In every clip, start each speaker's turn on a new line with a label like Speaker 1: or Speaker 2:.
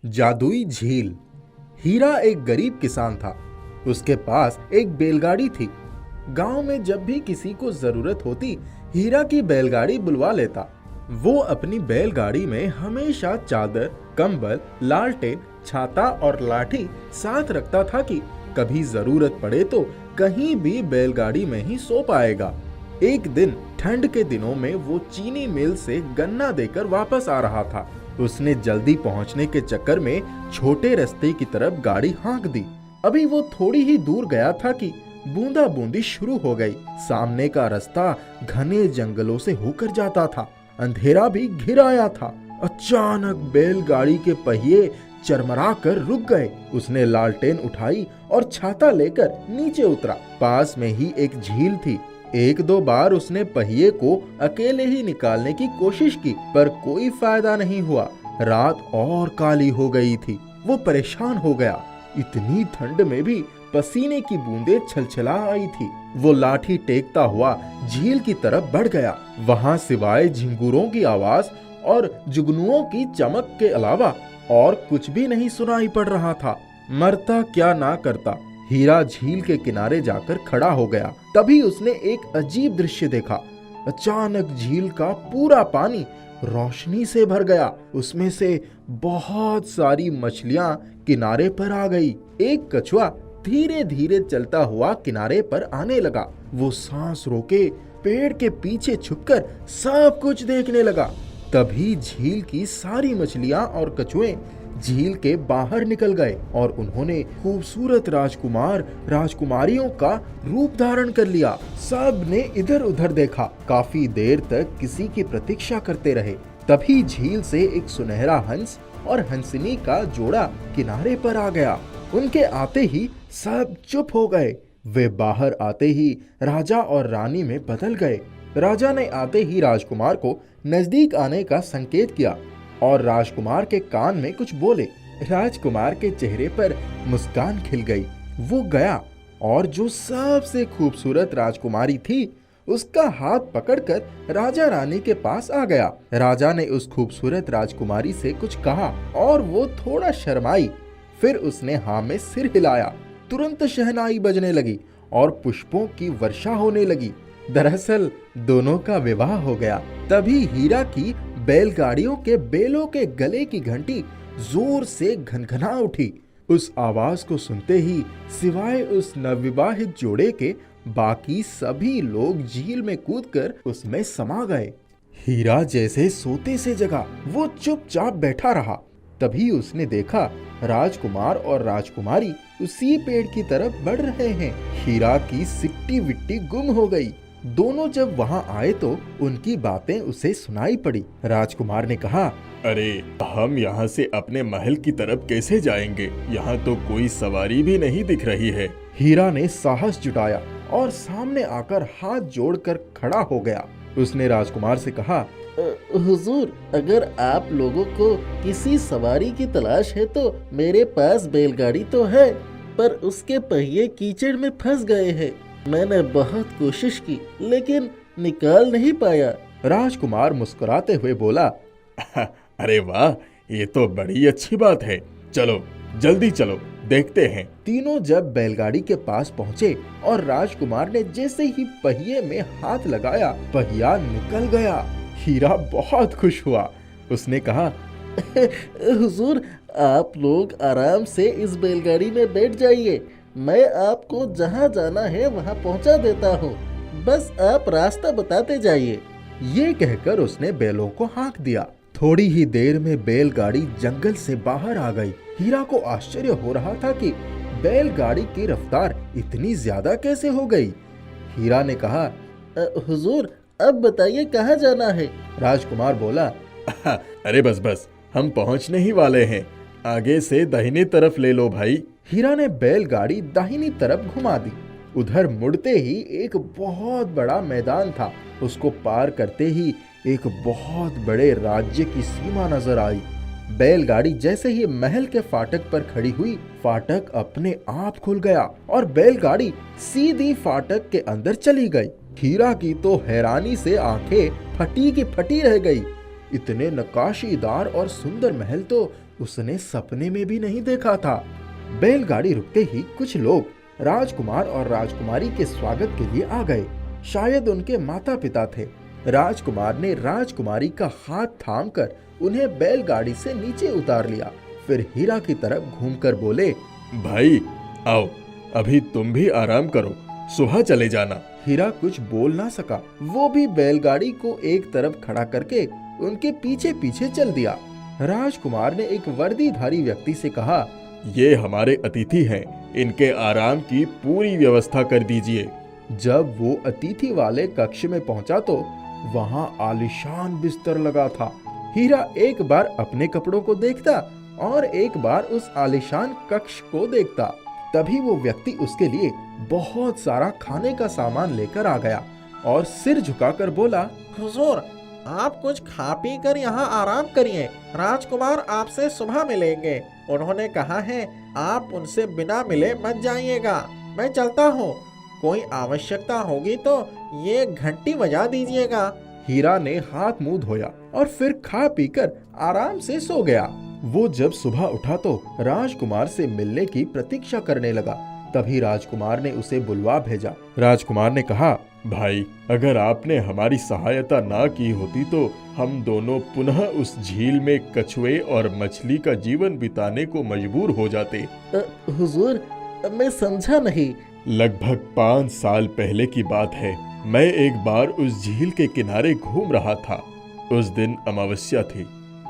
Speaker 1: जादुई झील। हीरा एक गरीब किसान था। उसके पास एक बैलगाड़ी थी। गांव में जब भी किसी को जरूरत होती, हीरा की बैलगाड़ी बुलवा लेता। वो अपनी बैलगाड़ी में हमेशा चादर, कंबल, लालटेन, छाता और लाठी साथ रखता था कि कभी जरूरत पड़े तो कहीं भी बैलगाड़ी में ही सो पाएगा। एक दिन ठंड के दिनों में वो चीनी मिल से गन्ना देकर वापस आ रहा था। उसने जल्दी पहुंचने के चक्कर में छोटे रास्ते की तरफ गाड़ी हाँक दी। अभी वो थोड़ी ही दूर गया था कि बूंदा बूंदी शुरू हो गई। सामने का रास्ता घने जंगलों से होकर जाता था। अंधेरा भी घिर आया था। अचानक बैलगाड़ी के पहिए चरमरा कर रुक गए। उसने लालटेन उठाई और छाता लेकर नीचे उतरा। पास में ही एक झील थी। एक दो बार उसने पहिए को अकेले ही निकालने की कोशिश की, पर कोई फायदा नहीं हुआ। रात और काली हो गई थी। वो परेशान हो गया। इतनी ठंड में भी पसीने की बूंदें छलछला आई थी। वो लाठी टेकता हुआ झील की तरफ बढ़ गया। वहां सिवाय झिंगुरों की आवाज और जुगनुओं की चमक के अलावा और कुछ भी नहीं सुनाई पड़ रहा था। मरता क्या ना करता। हीरा झील के किनारे जाकर खड़ा हो गया। तभी उसने एक अजीब दृश्य देखा। अचानक झील का पूरा पानी रोशनी से भर गया। उसमें से बहुत सारी मछलियां किनारे पर आ गई। एक कछुआ धीरे धीरे चलता हुआ किनारे पर आने लगा। वो सांस रोके पेड़ के पीछे छुपकर सब कुछ देखने लगा। तभी झील की सारी मछलियां और कछुए झील के बाहर निकल गए और उन्होंने खूबसूरत राजकुमार राजकुमारियों का रूप धारण कर लिया। सब ने इधर उधर देखा। काफी देर तक किसी की प्रतीक्षा करते रहे। तभी झील से एक सुनहरा हंस और हंसनी का जोड़ा किनारे पर आ गया। उनके आते ही सब चुप हो गए। वे बाहर आते ही राजा और रानी में बदल गए। राजा ने आते ही राजकुमार को नजदीक आने का संकेत किया और राजकुमार के कान में कुछ बोले। राजकुमार के चेहरे पर मुस्कान खिल गई। वो गया और जो सबसे खूबसूरत राजकुमारी थी उसका हाथ पकड़कर राजा रानी के पास आ गया। राजा ने उस खूबसूरत राजकुमारी से कुछ कहा और वो थोड़ा शर्माई। फिर उसने हाँ में सिर हिलाया। तुरंत शहनाई बजने लगी और पुष्पों की वर्षा होने लगी। दरअसल दोनों का विवाह हो गया। तभी हीरा की बैलगाड़ियों के बेलों के गले की घंटी जोर से घनघना उठी। उस आवाज को सुनते ही सिवाय उस नवविवाहित जोड़े के बाकी सभी लोग झील में कूदकर उसमें समा गए। हीरा जैसे सोते से जगा। वो चुपचाप बैठा रहा। तभी उसने देखा राजकुमार और राजकुमारी उसी पेड़ की तरफ बढ़ रहे हैं। हीरा की सिट्टी विट्टी गुम हो गई। दोनों जब वहां आए तो उनकी बातें उसे सुनाई पड़ी। राजकुमार ने कहा,
Speaker 2: अरे हम यहाँ से अपने महल की तरफ कैसे जाएंगे? यहाँ तो कोई सवारी भी नहीं दिख रही है।
Speaker 1: हीरा ने साहस जुटाया और सामने आकर हाथ जोड़कर खड़ा हो गया। उसने राजकुमार से कहा,
Speaker 3: हुजूर, अगर आप लोगों को किसी सवारी की तलाश है तो मेरे पास बैलगाड़ी तो है, पर उसके पहिए कीचड़ में फंस गए हैं। मैंने बहुत कोशिश की लेकिन निकाल नहीं पाया।
Speaker 1: राजकुमार मुस्कुराते हुए बोला,
Speaker 2: अरे वाह, ये तो बड़ी अच्छी बात है। चलो जल्दी चलो, देखते हैं।
Speaker 1: तीनों जब बैलगाड़ी के पास पहुंचे और राजकुमार ने जैसे ही पहिए में हाथ लगाया, पहिया निकल गया। हीरा बहुत खुश हुआ। उसने कहा,
Speaker 3: हुजूर, आप लोग आराम से इस बैलगाड़ी में बैठ जाइए। मैं आपको जहाँ जाना है वहाँ पहुँचा देता हूँ। बस आप रास्ता बताते जाइए।
Speaker 1: ये कहकर उसने बैलों को हाँक दिया। थोड़ी ही देर में बैलगाड़ी जंगल से बाहर आ गई। हीरा को आश्चर्य हो रहा था कि बैलगाड़ी की रफ्तार इतनी ज्यादा कैसे हो गई। हीरा ने कहा,
Speaker 3: हुजूर, अब बताइए कहाँ जाना है?
Speaker 1: राजकुमार बोला,
Speaker 2: अरे बस बस, हम पहुँचने ही वाले हैं। आगे से दाहिने तरफ ले लो भाई।
Speaker 1: हीरा ने बैलगाड़ी दाहिनी तरफ घुमा दी। उधर मुड़ते ही एक बहुत बड़ा मैदान था। उसको पार करते ही एक बहुत बड़े राज्य की सीमा नजर आई। बैलगाड़ी जैसे ही महल के फाटक पर खड़ी हुई, फाटक अपने आप खुल गया और बैलगाड़ी सीधी फाटक के अंदर चली गई। हीरा की तो हैरानी से आंखें फटी की फटी रह गई। इतने नक्काशीदार और सुंदर महल तो उसने सपने में भी नहीं देखा था। बैलगाड़ी रुकते ही कुछ लोग राजकुमार और राजकुमारी के स्वागत के लिए आ गए। शायद उनके माता पिता थे। राजकुमार ने राजकुमारी का हाथ थामकर उन्हें बैलगाड़ी से नीचे उतार लिया। फिर हीरा की तरफ घूमकर बोले,
Speaker 2: भाई आओ, अभी तुम भी आराम करो, सुबह चले जाना।
Speaker 1: हीरा कुछ बोल ना सका। वो भी बैलगाड़ी को एक तरफ खड़ा करके उनके पीछे पीछे चल दिया। राजकुमार ने एक वर्दीधारी व्यक्ति से कहा,
Speaker 2: ये हमारे अतिथि हैं, इनके आराम की पूरी व्यवस्था कर दीजिए।
Speaker 1: जब वो अतिथि वाले कक्ष में पहुंचा तो वहां आलीशान बिस्तर लगा था। हीरा एक बार अपने कपड़ों को देखता और एक बार उस आलीशान कक्ष को देखता। तभी वो व्यक्ति उसके लिए बहुत सारा खाने का सामान लेकर आ गया और सिर झुकाकर बोला,
Speaker 4: हुजूर, आप कुछ खा पी कर यहाँ आराम करिए। राजकुमार आपसे सुबह मिलेंगे। उन्होंने कहा है आप उनसे बिना मिले मत जाइएगा। मैं चलता हूँ, कोई आवश्यकता होगी तो ये घंटी बजा दीजिएगा।
Speaker 1: हीरा ने हाथ मुंह धोया और फिर खा पीकर आराम से सो गया। वो जब सुबह उठा तो राजकुमार से मिलने की प्रतीक्षा करने लगा। तभी राजकुमार ने उसे बुलवा भेजा। राजकुमार ने कहा,
Speaker 2: भाई, अगर आपने हमारी सहायता ना की होती तो हम दोनों पुनः उस झील में कछुए और मछली का जीवन बिताने को मजबूर हो जाते।
Speaker 3: हुजूर, मैं समझा नहीं।
Speaker 2: लगभग 5 साल पहले की बात है। मैं एक बार उस झील के किनारे घूम रहा था। उस दिन अमावस्या थी।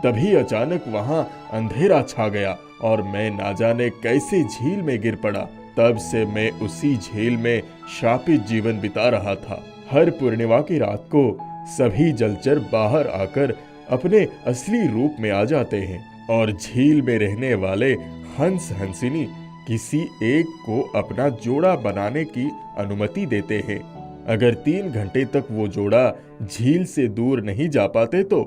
Speaker 2: तभी अचानक वहां अंधेरा छा गया और मैं ना जाने कैसे झील में गिर पड़ा। तब से मैं उसी झील में शापित जीवन बिता रहा था। हर पूर्णिमा की रात को सभी जलचर बाहर आकर अपने असली रूप में आ जाते हैं और झील में रहने वाले हंस हंसिनी किसी एक को अपना जोड़ा बनाने की अनुमति देते हैं। अगर 3 घंटे तक वो जोड़ा झील से दूर नहीं जा पाते तो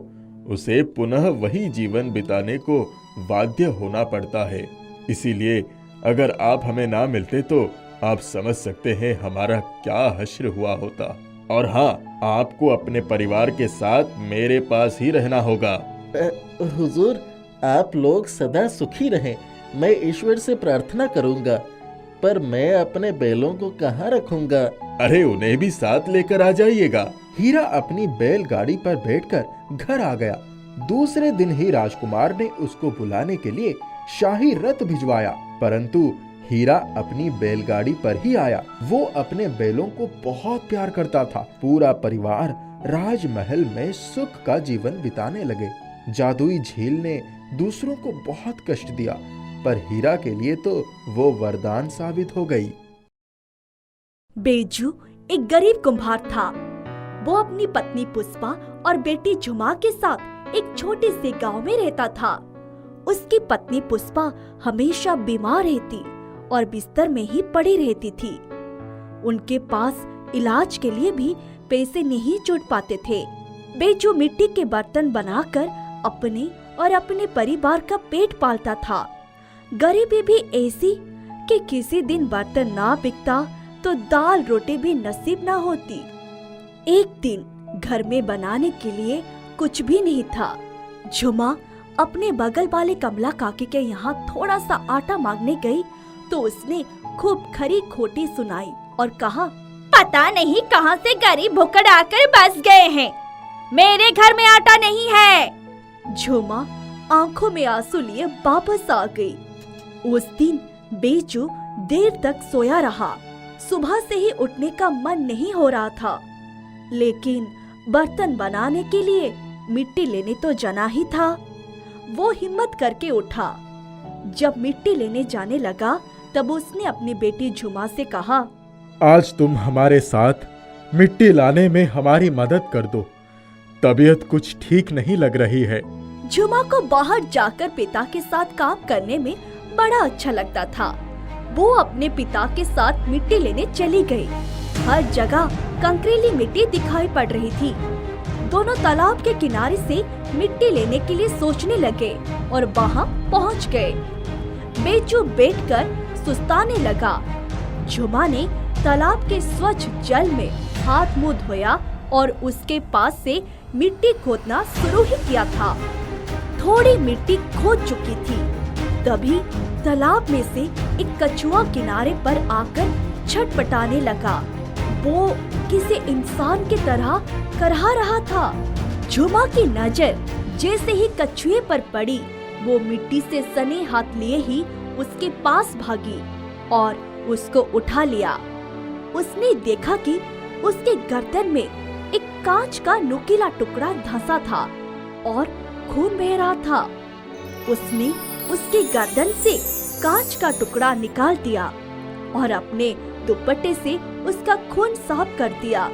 Speaker 2: उसे पुनः वही जीवन बिताने को बाध्य होना पड़ता है। इसीलिए अगर आप हमें ना मिलते तो आप समझ सकते हैं हमारा क्या हश्र हुआ होता। और हाँ, आपको अपने परिवार के साथ मेरे पास ही रहना होगा।
Speaker 3: हुजूर, आप लोग सदा सुखी रहें। मैं ईश्वर से प्रार्थना करूंगा, पर मैं अपने बैलों को कहाँ रखूंगा?
Speaker 2: अरे उन्हें भी साथ लेकर आ जाइएगा।
Speaker 1: हीरा अपनी बैलगाड़ी पर बैठकर घर आ गया। दूसरे दिन ही राजकुमार ने उसको बुलाने के लिए शाही रथ भिजवाया, परंतु हीरा अपनी बैलगाड़ी पर ही आया। वो अपने बैलों को बहुत प्यार करता था। पूरा परिवार राजमहल में सुख का जीवन बिताने लगे। जादुई झील ने दूसरों को बहुत कष्ट दिया, पर हीरा के लिए तो वो वरदान साबित हो गई।
Speaker 5: बेजू एक गरीब कुम्हार था। वो अपनी पत्नी पुष्पा और बेटी झुमा के साथ एक छोटे से गांव में रहता था। उसकी पत्नी पुष्पा हमेशा बीमार रहती और बिस्तर में ही पड़ी रहती थी। उनके पास इलाज के लिए भी पैसे नहीं जुट पाते थे। बेजू मिट्टी के बर्तन बनाकर अपने और अपने परिवार का पेट पालता था। गरीबी भी ऐसी कि किसी दिन बर्तन ना बिकता तो दाल रोटी भी नसीब ना होती। एक दिन घर में बनाने के लिए कुछ भी नहीं था। झुमा अपने बगल वाले कमला काकी के यहाँ थोड़ा सा आटा मांगने गई तो उसने खूब खरी खोटी सुनाई और कहा, पता नहीं कहाँ से गरीब भुक्कड़ आकर बस गए हैं, मेरे घर में आटा नहीं है। झुमा आंखों में आंसू लिए वापस आ गई। उस दिन बेजू देर तक सोया रहा। सुबह से ही उठने का मन नहीं हो रहा था, लेकिन बर्तन बनाने के लिए मिट्टी लेने तो जाना ही था। वो हिम्मत करके उठा। जब मिट्टी लेने जाने लगा तब उसने अपनी बेटी झुमा से कहा,
Speaker 1: आज तुम हमारे साथ मिट्टी लाने में हमारी मदद कर दो। तबीयत कुछ ठीक नहीं लग रही है।
Speaker 5: झुमा को बाहर जाकर पिता के साथ काम करने में बड़ा अच्छा लगता था। वो अपने पिता के साथ मिट्टी लेने चली गई। हर जगह कंकरीली मिट्टी दिखाई पड़ रही थी। दोनों तालाब के किनारे से मिट्टी लेने के लिए सोचने लगे और वहाँ पहुँच गए। बेजू बैठकर सुस्ताने लगा। झुमा ने तालाब के स्वच्छ जल में हाथ मुंह धोया और उसके पास से मिट्टी खोदना शुरू ही किया था। थोड़ी मिट्टी खोद चुकी थी। तभी तालाब में से एक कछुआ किनारे पर आकर छटपटाने लगा। वो किसी इंसान की तरह करहा रहा था। झुमा की नजर जैसे ही कछुए पर पड़ी, वो मिट्टी से सने हाथ लिए ही उसके पास भागी और उसको उठा लिया। उसने देखा कि उसके गर्दन में एक कांच का नुकीला टुकड़ा धंसा था और खून बह रहा था। उसने उसकी गर्दन से कांच का टुकड़ा निकाल दिया और अपने दुपट्टे से उसका खून साफ कर दिया।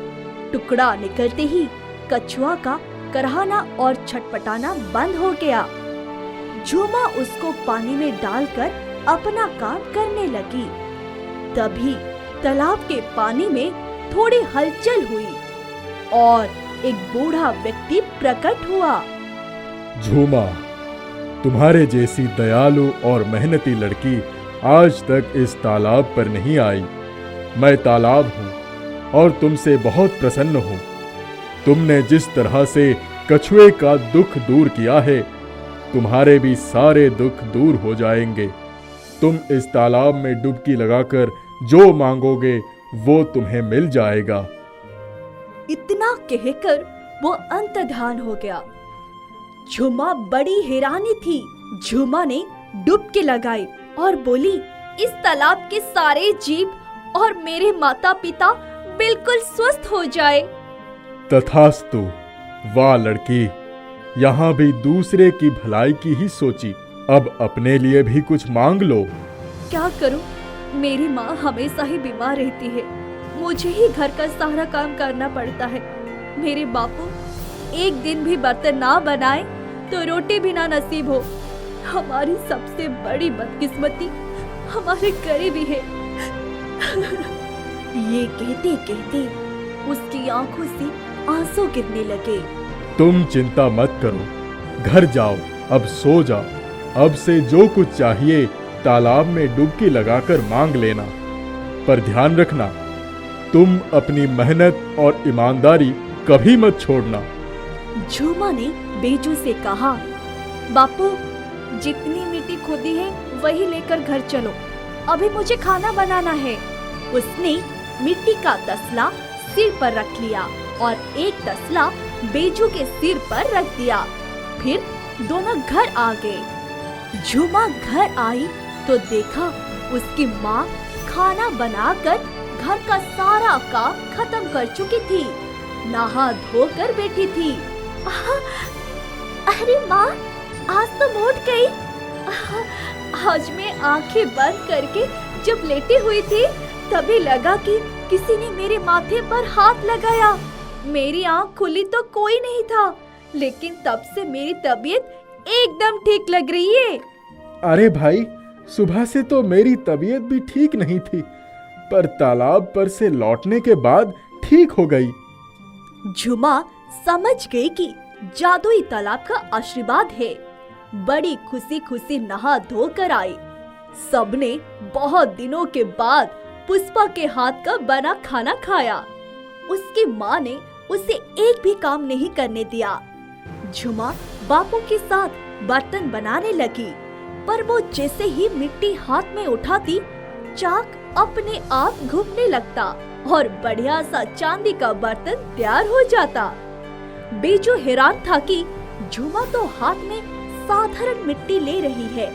Speaker 5: टुकड़ा निकलते ही कछुआ का करहाना और छटपटाना बंद हो गया। झूमा उसको पानी में डालकर अपना काम करने लगी। तभी तालाब के पानी में थोड़ी हलचल हुई और एक बूढ़ा व्यक्ति प्रकट हुआ।
Speaker 2: झूमा, तुम्हारे जैसी दयालु और मेहनती लड़की आज तक इस तालाब पर नहीं आई। मैं तालाब हूँ और तुमसे बहुत प्रसन्न हूँ। तुमने जिस तरह से कछुए का दुख दूर किया है, तुम्हारे भी सारे दुख दूर हो जाएंगे। तुम इस तालाब में डुबकी लगाकर जो मांगोगे वो तुम्हें मिल जाएगा।
Speaker 5: इतना कहकर वो अंतर्धान हो गया। झुमा बड़ी हैरानी थी। झुमा ने डुबकी लगाई और बोली, इस तालाब के सारे जीव और मेरे माता पिता बिल्कुल स्वस्थ हो जाए।
Speaker 2: तथास्तु। वाह लड़की, यहाँ भी दूसरे की भलाई की ही सोची। अब अपने लिए भी कुछ मांग लो।
Speaker 5: क्या करूं? मेरी माँ हमेशा ही बीमार रहती है। मुझे ही घर का सारा काम करना पड़ता है। मेरे बापू एक दिन भी बर्तन ना बनाए तो रोटी भी ना नसीब हो। हमारी सबसे बड़ी बदकिस्मती हमारे गरीबी है। ये कहते कहते उसकी आंखों से आंसू गिरने लगे।
Speaker 2: तुम चिंता मत करो, घर जाओ, अब सो जाओ। अब से जो कुछ चाहिए तालाब में डुबकी लगाकर मांग लेना। पर ध्यान रखना, तुम अपनी मेहनत और ईमानदारी कभी मत छोड़ना।
Speaker 5: झूमा ने बेजू से कहा, बापू जितनी मिट्टी खोदी है वही लेकर घर चलो, अभी मुझे खाना बनाना है। उसने मिट्टी का तसला सिर पर रख लिया और एक तसला बेजू के सिर पर रख दिया। फिर दोनों घर आ गए। झूमा घर आई तो देखा उसकी माँ खाना बनाकर घर का सारा काम खत्म कर चुकी थी। नहा धोकर बैठी थी। अरे माँ, आज तो उठ गई। आज मैं आंखें बंद करके जब लेटी हुई थी तभी लगा कि किसी ने मेरे माथे पर हाथ लगाया। मेरी आंख खुली तो कोई नहीं था, लेकिन तब से मेरी तबीयत एकदम ठीक लग रही है।
Speaker 2: अरे भाई, सुबह से तो मेरी तबीयत भी ठीक नहीं थी, पर तालाब पर से लौटने के बाद ठीक हो गई।
Speaker 5: झुमा समझ गई कि जादुई तालाब का आशीर्वाद है। बड़ी खुशी खुशी नहा धोकर आई। सबने बहुत दिनों के बाद पुष्पा के हाथ का बना खाना खाया। उसकी माँ ने उसे एक भी काम नहीं करने दिया। झुमा बापू के साथ बर्तन बनाने लगी, पर वो जैसे ही मिट्टी हाथ में उठाती, चाक अपने आप घूमने लगता और बढ़िया सा चांदी का बर्तन तैयार हो जाता। बेजू हैरान था कि झुमा तो हाथ में साधारण मिट्टी ले रही है,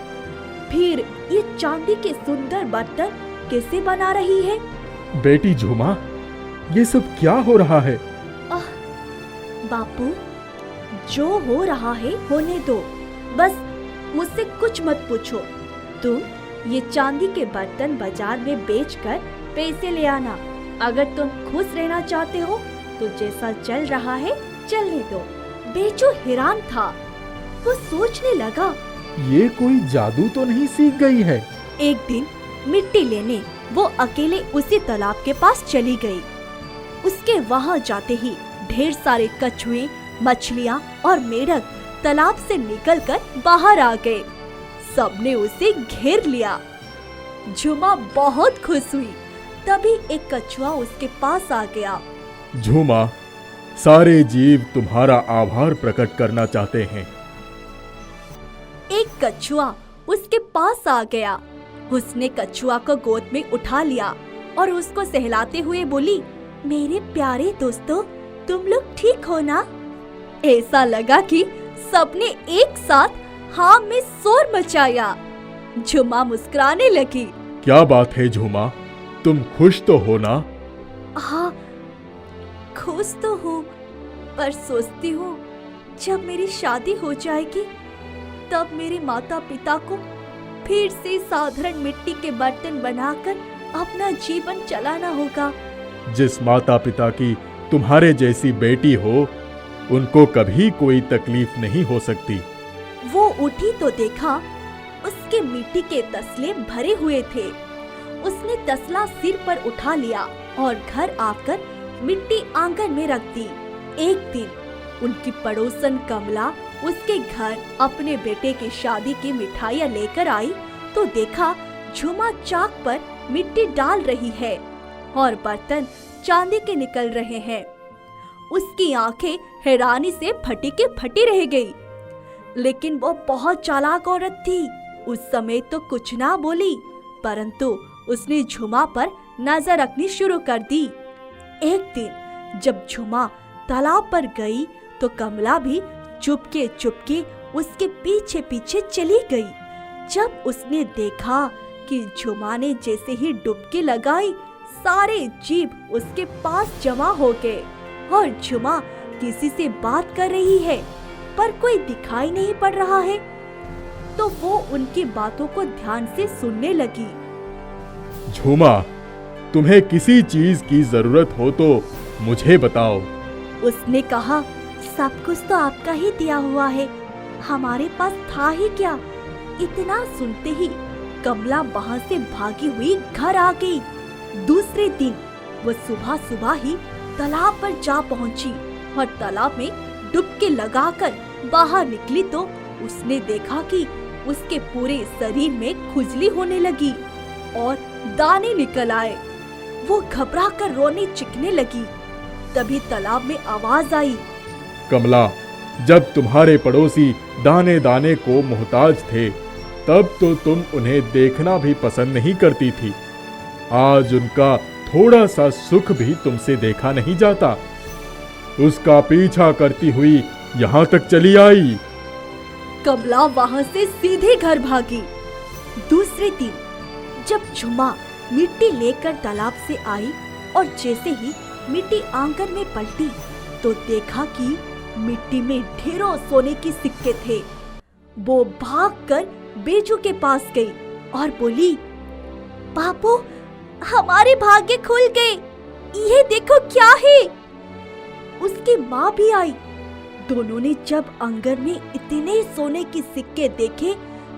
Speaker 5: फिर ये चांदी के सुंदर बर्तन कैसे बना रही है?
Speaker 2: बेटी झुमा, ये सब क्या हो रहा है?
Speaker 5: बापू, जो हो रहा है होने दो, बस मुझसे कुछ मत पूछो। तुम ये चांदी के बर्तन बाजार में बेचकर पैसे ले आना। अगर तुम खुश रहना चाहते हो तो जैसा चल रहा है चलने दो। बेचू हैरान था। वो सोचने लगा,
Speaker 2: ये कोई जादू तो नहीं सीख गई है?
Speaker 5: एक दिन मिट्टी लेने वो अकेले उसी तालाब के पास चली गई। उसके वहाँ जाते ही ढेर सारे कछुए, मछलियाँ और मेढक तालाब से निकलकर बाहर आ गए। सबने उसे घेर लिया। झुमा बहुत खुश हुई। तभी एक कछुआ उसके पास आ गया।
Speaker 2: झुमा, सारे जीव तुम्हारा आभार प्रकट करना चाहते हैं।
Speaker 5: एक कछुआ उसके पास आ गया। उसने कछुआ को गोद में उठा लिया और उसको सहलाते हुए बोली, मेरे प्यारे दोस्तों, तुम लोग ठीक हो ना? ऐसा लगा कि सबने एक साथ हाँ में शोर मचाया। झुमा मुस्कुराने लगी।
Speaker 2: क्या बात है झुमा, तुम खुश तो हो ना?
Speaker 5: हाँ, खुश तो हूँ, पर सोचती हूँ जब मेरी शादी हो जाएगी तब मेरे माता पिता को फिर से साधारण मिट्टी के बर्तन बनाकर अपना जीवन चलाना होगा।
Speaker 2: जिस माता पिता की तुम्हारे जैसी बेटी हो, उनको कभी कोई तकलीफ नहीं हो सकती।
Speaker 5: वो उठी तो देखा उसके मिट्टी के तसले भरे हुए थे। उसने तसला सिर पर उठा लिया और घर आकर मिट्टी आंगन में रख दी। एक दिन उनकी पड़ोसन कमला उसके घर अपने बेटे की शादी की मिठाइयाँ लेकर आई तो देखा झुमा चाक पर मिट्टी डाल रही है और बर्तन चांदी के निकल रहे हैं। उसकी आंखें हैरानी से फटी के फटी रह गई, लेकिन वो बहुत चालाक औरत थी। उस समय तो कुछ ना बोली, परंतु उसने झुमा पर नजर रखनी शुरू कर दी। एक दिन जब झुमा तालाब पर गई तो कमला भी चुपके चुपके उसके पीछे पीछे चली गई। जब उसने देखा कि झुमा ने जैसे ही डुबकी लगाई, सारे जीव उसके पास जमा हो गए और झुमा किसी से बात कर रही है पर कोई दिखाई नहीं पड़ रहा है, तो वो उनकी बातों को ध्यान से सुनने लगी।
Speaker 2: झुमा, तुम्हें किसी चीज की जरूरत हो तो मुझे बताओ।
Speaker 5: उसने कहा, सब कुछ तो आपका ही दिया हुआ है, हमारे पास था ही क्या। इतना सुनते ही कमला वहाँ से भागी हुई घर आ गई। दूसरे दिन वो सुबह सुबह ही तालाब पर जा पहुँची और तालाब में डुबकी लगाकर बाहर निकली तो उसने देखा कि उसके पूरे शरीर में खुजली होने लगी और दाने निकल आए। वो घबरा कर रोने चिकने लगी। तभी तालाब में आवाज आई,
Speaker 2: कमला, जब तुम्हारे पड़ोसी दाने दाने को मोहताज थे तब तो तुम उन्हें देखना भी पसंद नहीं करती थी। आज उनका थोड़ा सा सुख भी तुमसे देखा नहीं जाता। उसका पीछा करती हुई यहाँ तक चली आई।
Speaker 5: कमला वहाँ से सीधे घर भागी। दूसरे दिन जब झुमा मिट्टी लेकर तालाब से आई और जैसे ही मिट्टी आंगन में पलटी तो देखा कि मिट्टी में ढेरों सोने के सिक्के थे। वो भागकर बेजू के पास गई और बोली, बापू, हमारे भाग्य खुल गए, ये देखो क्या है। उसकी माँ भी आई। दोनों ने जब आंगन में इतने सोने के सिक्के देखे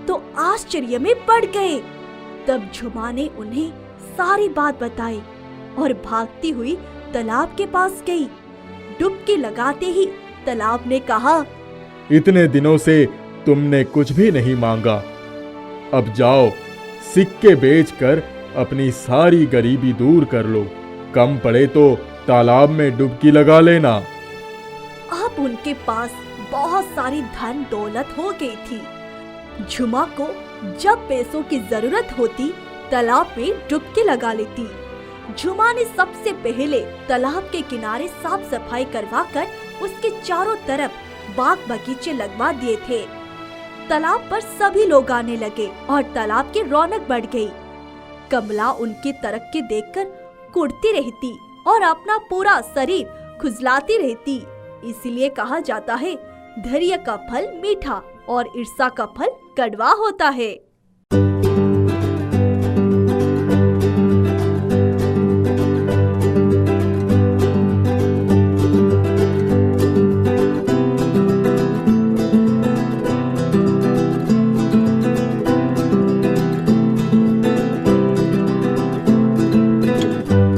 Speaker 5: तो आश्चर्य में पड़ गए। तब झुमा ने उन्हें सारी बात बताई और भागती हुई तालाब के पास गई। डुबकी लगाते ही तालाब ने कहा,
Speaker 2: इतने दिनों से तुमने कुछ भी नहीं मांगा, अब जाओ सिक्के बेचकर अपनी सारी गरीबी दूर कर लो। कम पड़े तो तालाब में डुबकी लगा लेना।
Speaker 5: अब उनके पास बहुत सारी धन दौलत हो गई थी। झुमा को जब पैसों की जरूरत होती तालाब में डुबकी लगा लेती। झुमा ने सबसे पहले तालाब के किनारे साफ सफाई करवाकर उसके चारों तरफ बाग बगीचे लगवा दिए थे। तालाब पर सभी लोग आने लगे और तालाब की रौनक बढ़ गई। कमला उनकी तरक्की देखकर कुढ़ती रहती और अपना पूरा शरीर खुजलाती रहती। इसीलिए कहा जाता है, धैर्य का फल मीठा और ईर्ष्या का फल कड़वा होता है।